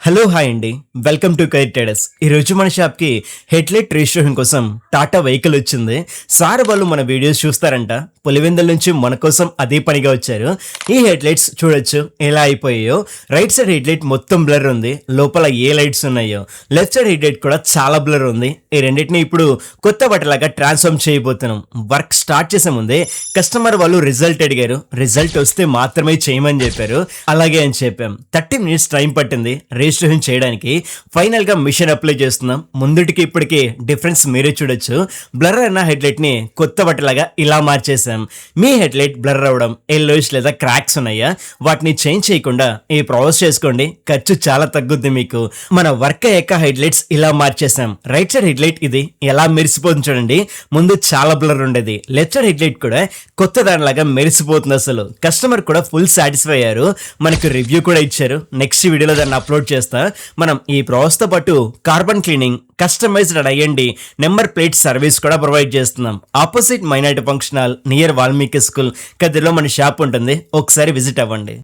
Hello hi అండి. Welcome to Keir traders. ఈరోజు మన షాప్కి హెడ్లైట్ రిజిస్ట్రేషన్ కోసం టాటా వెహికల్ వచ్చింది. సార్ వాళ్ళు మన వీడియోస్ చూస్తారంట, పులివెందుల నుంచి మన కోసం అదే పనిగా వచ్చారు. ఈ హెడ్లైట్స్ చూడొచ్చు ఎలా అయిపోయాయో. రైట్ సైడ్ హెడ్లైట్ మొత్తం బ్లర్ ఉంది, లోపల ఏ లైట్స్ ఉన్నాయో. లెఫ్ట్ సైడ్ హెడ్లైట్ కూడా చాలా బ్లర్ ఉంది. ఈ రెండింటిని ఇప్పుడు కొత్త వాటిలాగా ట్రాన్స్ఫార్మ్ చేయబోతున్నాం. వర్క్ స్టార్ట్ చేసే ముందే కస్టమర్ వాళ్ళు రిజల్ట్ అడిగారు. రిజల్ట్ వస్తే మాత్రమే చేయమని చెప్పారు. అలాగే అని చెప్పాం. 30 minutes టైం పట్టింది రిజిస్ట్రేషన్ చేయడానికి. ఫైనల్ గా మిషన్ అప్లై చేస్తున్నాం. ముందుటికి ఇప్పటికి డిఫరెన్స్ మీరే చూడొచ్చు. బ్లర్ అయిన హెడ్లైట్ ని కొత్త వాటిలాగా ఇలా మార్చేసాం. మీ హెడ్లైట్ బ్లర్ అవడం, ఎల్లోయిష్ లేదా క్రాక్స్ ఉన్నాయా, వాటిని చేంజ్ చేయకుండా ఈ ప్రాసెస్ చేసుకోండి. ఖర్చు చాలా తగ్గుద్ది మీకు. మన వర్క్ అయ్యాక హెడ్లైట్స్ ఇలా మార్చేసాం. రైట్ సైడ్ హెడ్లైట్ ఇది ఎలా మెరిసిపోతుంది చూడండి. ముందు చాలా బ్లర్ ఉండేది. లెఫ్ట్ సైడ్ హెడ్లైట్ కూడా కొత్త దానిలాగా మెరిసిపోతుంది. అసలు కస్టమర్ కూడా ఫుల్ సాటిస్ఫై అయ్యారు. మనకు రివ్యూ కూడా ఇచ్చారు. నెక్స్ట్ వీడియోలో దాన్ని అప్లోడ్ చేస్తా. మనం ఈ ప్రాసెస్ తో పాటు కార్బన్ క్లీనింగ్, కస్టమైజ్డ్ అయ్యండి నెంబర్ ప్లేట్ సర్వీస్ కూడా ప్రొవైడ్ చేస్తున్నాం. Opposite minority function hall near Valmiki school కదిలో మన షాప్ ఉంటుంది. ఒకసారి విజిట్ అవ్వండి.